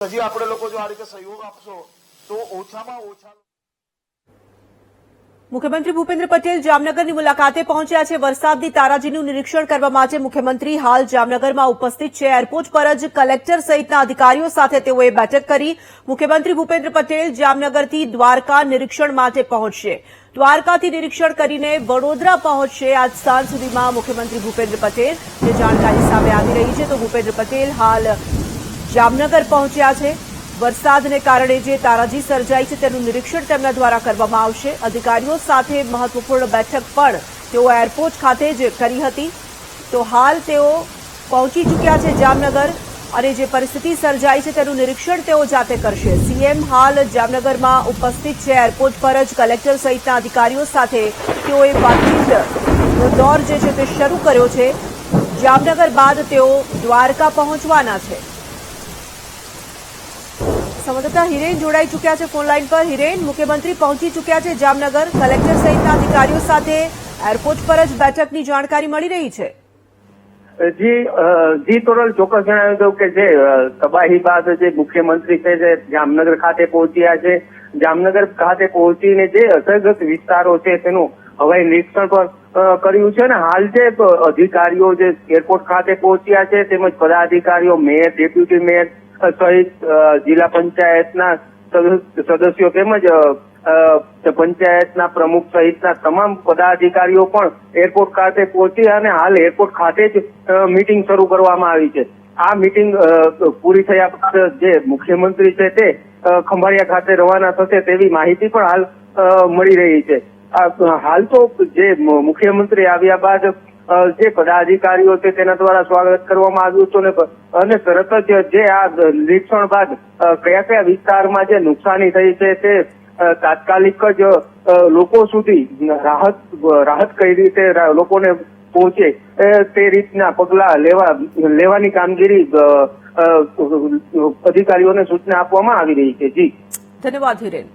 હજી આપણે લોકો જો આ રીતે સહયોગ આપશો તો ઓછામાં ઓછા મુખ્યમંત્રી ભૂપેન્દ્ર પટેલ જામનગરની મુલાકાતે પહોંચ્યા છે। વરસાદની તારાજીનું નિરીક્ષણ કરવા માટે મુખ્યમંત્રી હાલ જામનગરમાં ઉપસ્થિત છે। એરપોર્ટ પર જ કલેક્ટર સહિતના અધિકારીઓ સાથે તેઓએ બેઠક કરી। મુખ્યમંત્રી ભૂપેન્દ્ર પટેલ જામનગરથી દ્વારકા નિરીક્ષણ માટે પહોંચશે। દ્વારકાથી નિરીક્ષણ કરીને વડોદરા પહોંચશે। આજ સાંજ સુધીમાં મુખ્યમંત્રી ભૂપેન્દ્ર પટેલ જે જાણકારી સામે આવી રહી છે, તો ભૂપેન્દ્ર પટેલ હાલ જામનગર પહોંચ્યા છે। વરસાદને કારણે જે તારાજી સર્જાઈ છે તેનું નિરીક્ષણ તેમના દ્વારા કરવામાં આવશે। અધિકારીઓ સાથે મહત્વપૂર્ણ બેઠક પણ તેઓ એરપોર્ટ ખાતે જ કરી હતી। તો હાલ તેઓ પહોંચી ચૂક્યા છે જામનગર અને જે પરિસ્થિતિ સર્જાઈ છે તેનું નિરીક્ષણ તેઓ જાતે કરશે। સીએમ હાલ જામનગરમાં ઉપસ્થિત છે। એરપોર્ટ પર જ કલેક્ટર સહિતના અધિકારીઓ સાથે તેઓએ વાતચીતનો દોર જે છે તે શરૂ કર્યો છે। જામનગર બાદ તેઓ દ્વારકા પહોંચવાના છે। સંવાદદાતા હિરેન જોડાઈ ચૂક્યા છે ફોન લાઈન પર। હિરેન, મુખ્યમંત્રી પહોંચી ચૂક્યા છે જામનગર, કલેક્ટર સહિતના અધિકારીઓ સાથે એરપોર્ટ પર જ બેઠકની જાણકારી મળી રહી છે। જી તોરલ, ચોક્કસ જણાવી દઉં કે જે તબાહી બાદ જે મુખ્યમંત્રી છે જે જામનગર ખાતે પહોંચ્યા છે। જામનગર ખાતે પહોંચીને જે અસરગ્રસ્ત વિસ્તારો છે તેનું હવાઈ નિરીક્ષણ પણ કર્યું છે અને હાલ જે અધિકારીઓ જે એરપોર્ટ ખાતે પહોંચ્યા છે તેમજ પદાધિકારીઓ, મેયર, ડેપ્યુટી મેયર સહિત જિલ્લા પંચાયતના સદસ્યો તેમજ પંચાયતના પ્રમુખ સહિતના તમામ પદાધિકારીઓ પણ એરપોર્ટ ખાતે પહોંચ્યા અને હાલ એરપોર્ટ ખાતે જ મીટિંગ શરૂ કરવામાં આવી છે। આ મીટિંગ પૂરી થયા બાદ જે મુખ્યમંત્રી છે તે ખંભાળિયા ખાતે રવાના થશે તેવી માહિતી પણ હાલ મળી રહી છે। હાલ તો જે મુખ્યમંત્રી આવ્યા બાદ જે પદાધિકારીઓ છે તેના દ્વારા સ્વાગત કરવામાં આવ્યું હતું અને તરત જ જે આ નિરીક્ષણ બાદ કયા કયા વિસ્તારમાં જે નુકસાની થઈ છે તે તાત્કાલિક જ લોકો સુધી રાહત કઈ રીતે લોકોને પહોંચે તે રીતના પગલા લેવાની કામગીરી અધિકારીઓને સૂચના આપવામાં આવી રહી છે। જી ધન્યવાદ હિરેન।